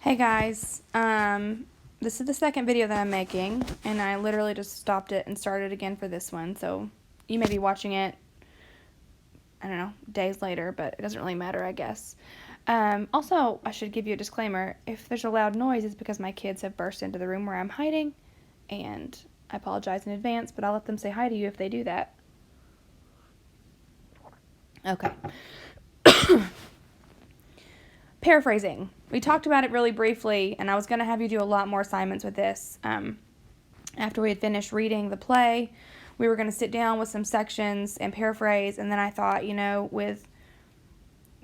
Hey guys, this is the second video that I'm making, and I literally just stopped it and started again for this one, so you may be watching it, I don't know, days later, but it doesn't really matter, I guess. Also, I should give you a disclaimer. If there's a loud noise, it's because my kids have burst into the room where I'm hiding, and I apologize in advance, but I'll let them say hi to you if they do that. Okay. Paraphrasing. We talked about it really briefly, and I was going to have you do a lot more assignments with this. After we had finished reading the play, we were going to sit down with some sections and paraphrase, and then I thought, with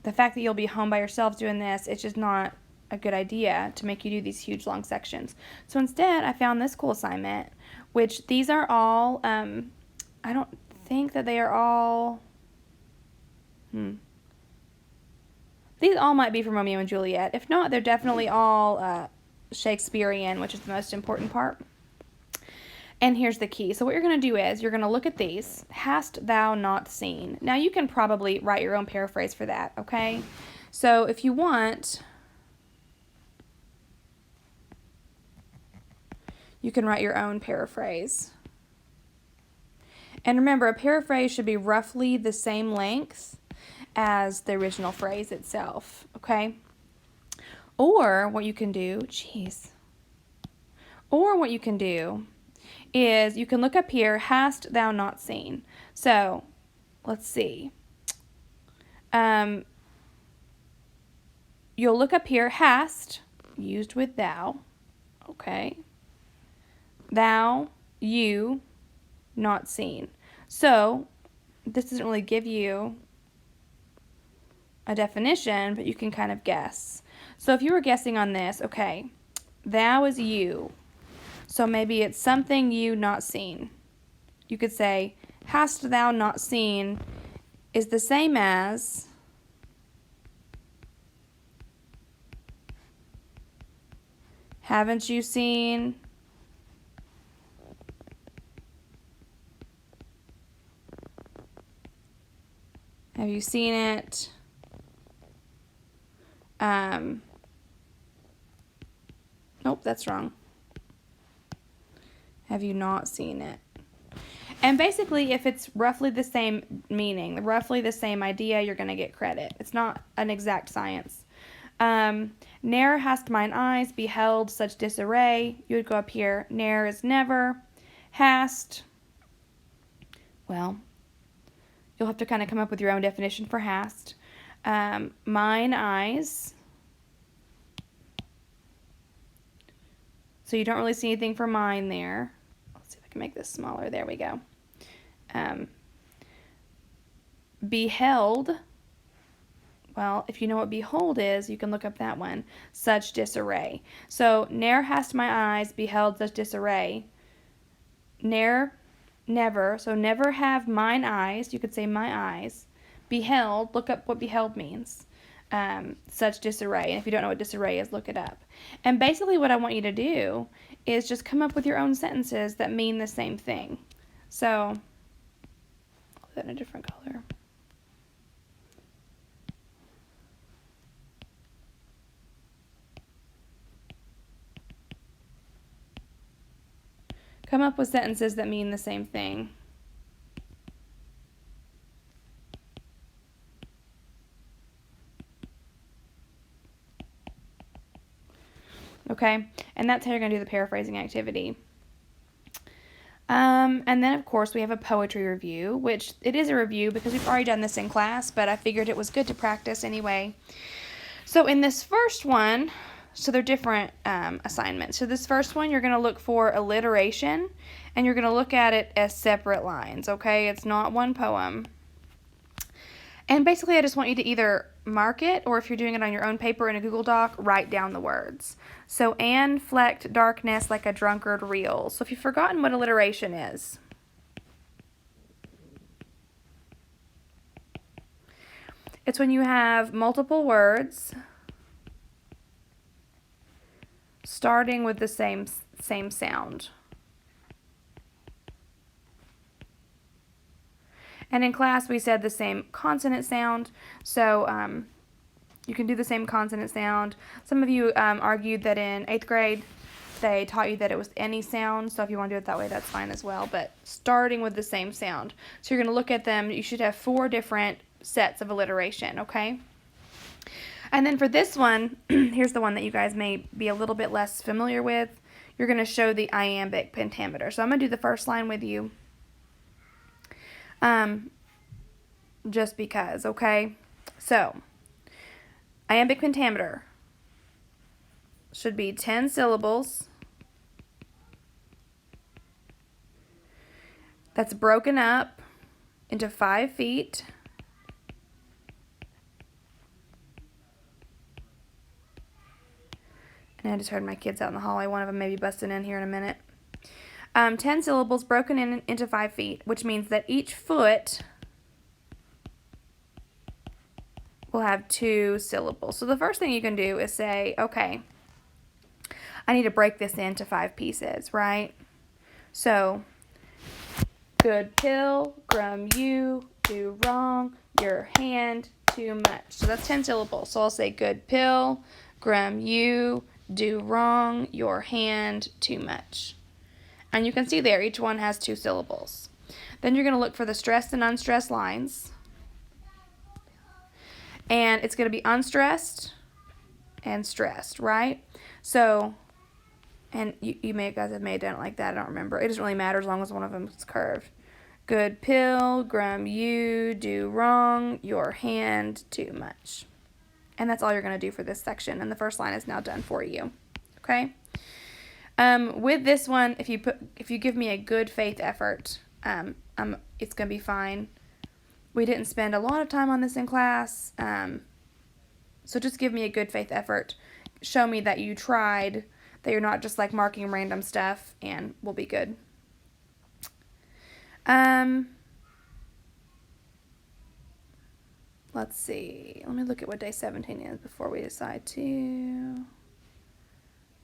the fact that you'll be home by yourselves doing this, it's just not a good idea to make you do these huge, long sections. So instead, I found this cool assignment, which these are all, I don't think that they are all, These all might be from Romeo and Juliet. If not, they're definitely all Shakespearean, which is the most important part. And here's the key. So what you're going to do is you're going to look at these. Hast thou not seen? Now you can probably write your own paraphrase for that, okay? So if you want, you can write your own paraphrase. And remember, a paraphrase should be roughly the same length as the original phrase itself, okay? Or what you can do, or what you can do is you can look up here, hast thou not seen? So, let's see. You'll look up here, hast, used with thou, okay? Thou, you, not seen. So, this doesn't really give you a definition, but you can kind of guess. So if you were guessing on this, okay, thou is you. So maybe it's something you not seen. You could say, hast thou not seen is the same as haven't you seen? Have you seen it? Nope, that's wrong. Have you not seen it? And basically, if it's roughly the same meaning, roughly the same idea, you're going to get credit. It's not an exact science. Ne'er hast mine eyes beheld such disarray. You would go up here. Ne'er is never. Hast, well, you'll have to kind of come up with your own definition for hast. Mine eyes. So you don't really see anything for mine there. Let's see if I can make this smaller. There we go. Beheld. Well, if you know what behold is, you can look up that one. Such disarray. So, ne'er hast my eyes beheld such disarray. Ne'er, never. So, never have mine eyes. You could say my eyes. Beheld. Look up what beheld means. Such disarray. And if you don't know what disarray is, look it up. And basically what I want you to do is just come up with your own sentences that mean the same thing. So, I'll put that in a different color. Come up with sentences that mean the same thing. Okay, and that's how you're going to do the paraphrasing activity. And then, of course, we have a poetry review, which it is a review because we've already done this in class, but I figured it was good to practice anyway. So in this first one, so they're different assignments. So this first one, you're going to look for alliteration, and you're going to look at it as separate lines, okay? It's not one poem. And basically, I just want you to either mark it, or if you're doing it on your own paper in a Google Doc, write down the words. So, Anne flecked darkness like a drunkard reel. So if you've forgotten what alliteration is, it's when you have multiple words starting with the same sound. And in class, we said the same consonant sound. So You can do the same consonant sound. Some of you argued that in 8th grade they taught you that it was any sound, so if you want to do it that way, that's fine as well, but starting with the same sound. So you're going to look at them. You should have 4 different sets of alliteration, okay? And then for this one, here's the one that you guys may be a little bit less familiar with. You're going to show the iambic pentameter. So I'm going to do the first line with you. Just because, okay? So, iambic pentameter should be 10 syllables. That's broken up into 5 feet. And I just heard my kids out in the hallway. One of them may be busting in here in a minute. 10 syllables broken into 5 feet, which means that each foot will have 2 syllables. So the first thing you can do is say, okay, I need to break this into 5 pieces, right? So, good pill, grum you, do wrong, your hand, too much. So that's 10 syllables. So I'll say good pill, grum you, do wrong, your hand, too much. And you can see there, each one has 2 syllables. Then you're going to look for the stressed and unstressed lines. And it's going to be unstressed and stressed, right? So, and you guys may have done it like that. I don't remember. It doesn't really matter as long as one of them is curved. Good pill, grum you, do wrong, your hand, too much. And that's all you're going to do for this section. And the first line is now done for you. Okay? With this one, if you give me a good faith effort, it's going to be fine. We didn't spend a lot of time on this in class, so just give me a good faith effort. Show me that you tried, that you're not just like marking random stuff, and we'll be good. Let's see. Let me look at what day 17 is before we decide to...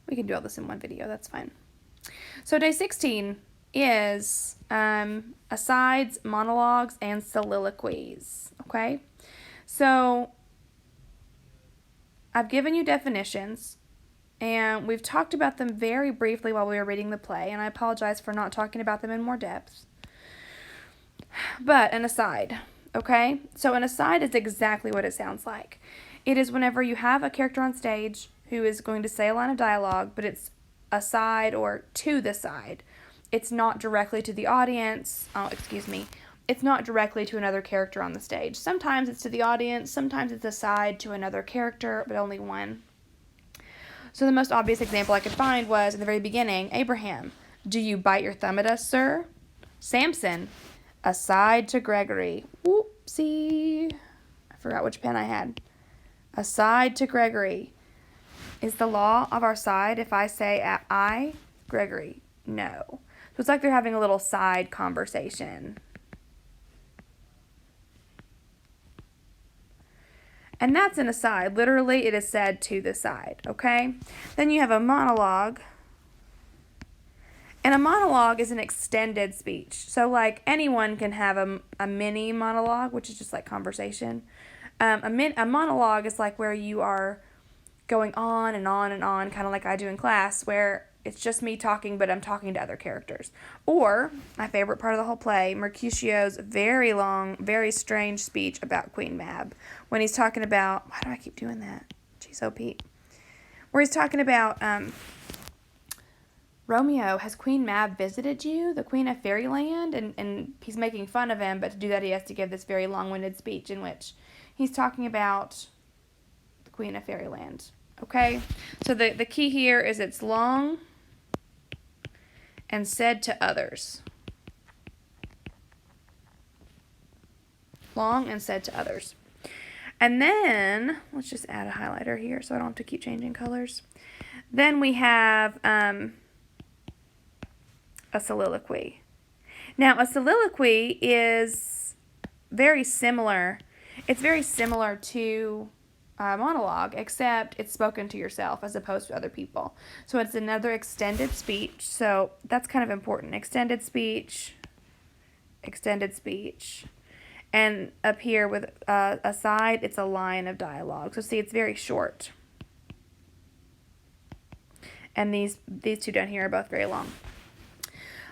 We can do all this in one video. That's fine. So day 16 is asides, monologues, and soliloquies. Okay? So I've given you definitions, and we've talked about them very briefly while we were reading the play, and I apologize for not talking about them in more depth. But an aside, okay? So an aside is exactly what it sounds like. It is whenever you have a character on stage who is going to say a line of dialogue, but it's aside or to the side. It's not directly to the audience. It's not directly to another character on the stage. Sometimes it's to the audience, sometimes it's aside to another character, but only one. So the most obvious example I could find was in the very beginning, Abraham, do you bite your thumb at us, sir? Samson, aside to Gregory. Whoopsie. I forgot which pen I had. Aside to Gregory. Is the law of our side if I say I, Gregory? No. So it's like they're having a little side conversation. And that's an aside. Literally, it is said to the side, okay? Then you have a monologue. And a monologue is an extended speech. So, like, anyone can have a mini monologue, which is just like conversation. A monologue is like where you are going on and on and on, kind of like I do in class, where it's just me talking, but I'm talking to other characters. Or, my favorite part of the whole play, Mercutio's very long, very strange speech about Queen Mab. When he's talking about, why do I keep doing that? Jeez, oh Pete. Where he's talking about, Romeo, has Queen Mab visited you, the Queen of Fairyland? And he's making fun of him, but to do that he has to give this very long-winded speech in which he's talking about the Queen of Fairyland. Okay? So the key here is it's long and said to others. Long and said to others. And then, let's just add a highlighter here so I don't have to keep changing colors. Then we have a soliloquy. Now, a soliloquy is very similar. It's very similar to a monologue, except it's spoken to yourself as opposed to other people. So it's another extended speech. So that's kind of important. Extended speech. And up here with a side, it's a line of dialogue. So see, it's very short. And these two down here are both very long.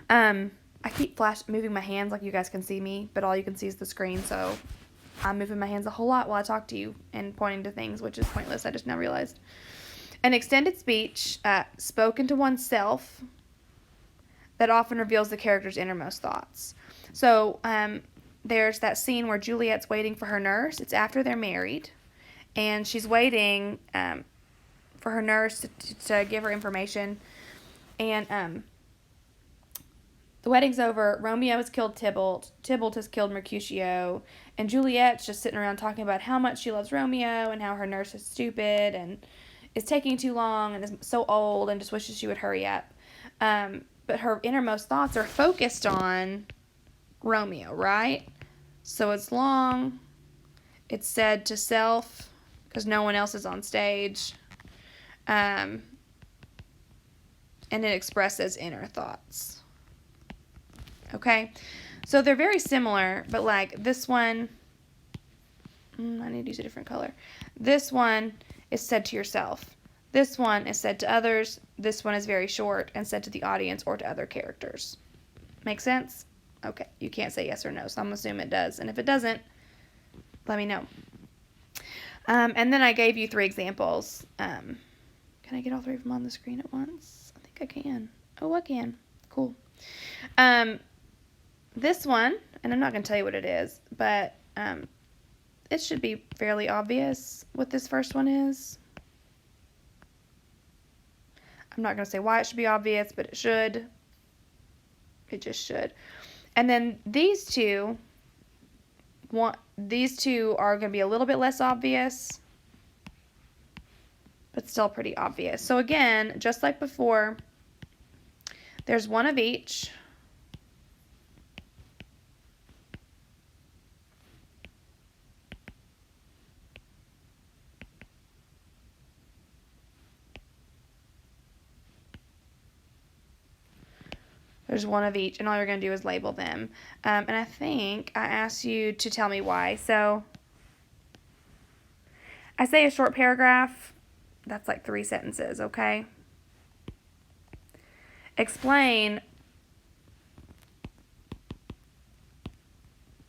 I keep moving my hands like you guys can see me, but all you can see is the screen, so I'm moving my hands a whole lot while I talk to you and pointing to things, which is pointless. I just now realized. An extended speech spoken to oneself that often reveals the character's innermost thoughts. So there's that scene where Juliet's waiting for her nurse. It's after they're married, and she's waiting for her nurse to give her information. And the wedding's over. Romeo has killed Tybalt. Tybalt has killed Mercutio. And Juliet's just sitting around talking about how much she loves Romeo and how her nurse is stupid and is taking too long and is so old and just wishes she would hurry up. But her innermost thoughts are focused on Romeo, right? So it's long. It's said to self because no one else is on stage. And it expresses inner thoughts. Okay? So they're very similar, but like this one, I need to use a different color. This one is said to yourself. This one is said to others. This one is very short and said to the audience or to other characters. Make sense? Okay, you can't say yes or no, so I'm assuming it does. And if it doesn't, let me know. And then I gave you 3 examples. Can I get all 3 of them on the screen at once? I think I can. Oh, I can. Cool. This one, and I'm not going to tell you what it is, but it should be fairly obvious what this first one is. I'm not going to say why it should be obvious, but it should. It just should. And then these two are going to be a little bit less obvious, but still pretty obvious. So again, just like before, there's one of each. There's one of each, and all you're going to do is label them. And I think I asked you to tell me why. So I say a short paragraph. That's like 3 sentences, okay? Explain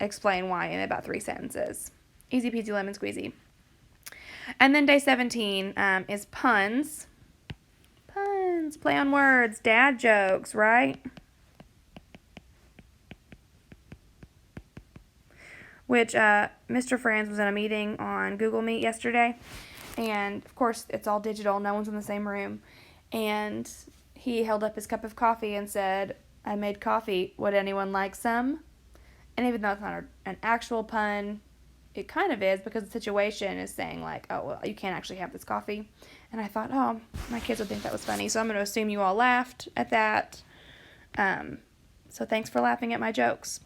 why in about 3 sentences. Easy peasy lemon squeezy. And then day 17 is puns. Puns, play on words, dad jokes, right? Which Mr. Franz was in a meeting on Google Meet yesterday. And, of course, it's all digital. No one's in the same room. And he held up his cup of coffee and said, I made coffee. Would anyone like some? And even though it's not an actual pun, it kind of is because the situation is saying, like, oh, well, you can't actually have this coffee. And I thought, oh, my kids would think that was funny. So I'm going to assume you all laughed at that. So thanks for laughing at my jokes.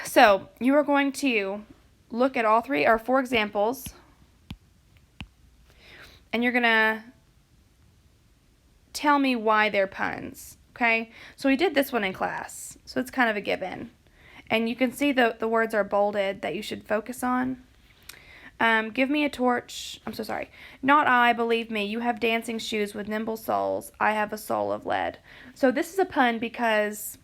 So you are going to look at all 3 or 4 examples, and you're going to tell me why they're puns, okay? So we did this one in class, so it's kind of a given. And you can see the words are bolded that you should focus on. Give me a torch. I'm so sorry. Not I, believe me. You have dancing shoes with nimble soles. I have a soul of lead. So this is a pun because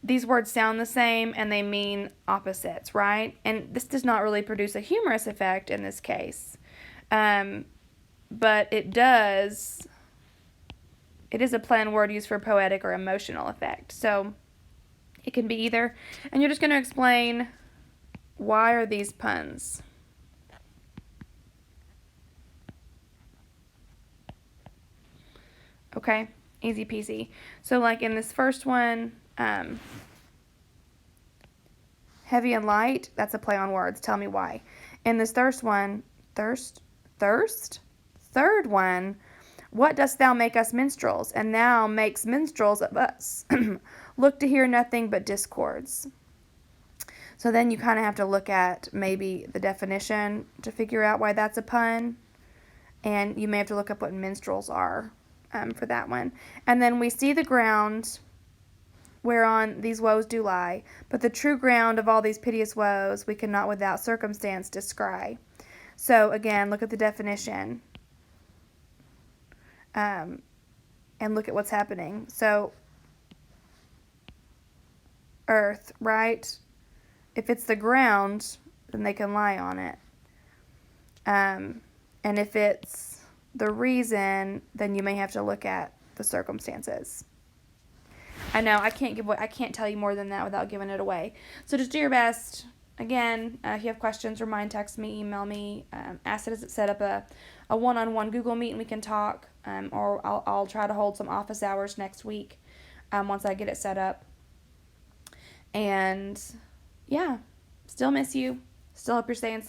these words sound the same and they mean opposites, right? And this does not really produce a humorous effect in this case. But it does. It is a play on word used for poetic or emotional effect. So it can be either. And you're just going to explain why are these puns. Okay, easy peasy. So like in this first one, heavy and light, that's a play on words. Tell me why. In this third one, third one, what dost thou make us minstrels? And thou makes minstrels of us. Look to hear nothing but discords. So then you kind of have to look at maybe the definition to figure out why that's a pun. And you may have to look up what minstrels are for that one. And then we see the ground whereon these woes do lie. But the true ground of all these piteous woes we cannot without circumstance descry. So again, look at the definition. And look at what's happening. So earth, right? If it's the ground, then they can lie on it. And if it's the reason, then you may have to look at the circumstances. I know I can't tell you more than that without giving it away. So just do your best. Again, if you have questions, remind, text me, email me, ask it as it set up a one-on-one Google Meet and we can talk. Or I'll try to hold some office hours next week once I get it set up. And yeah, still miss you. Still hope you're staying safe.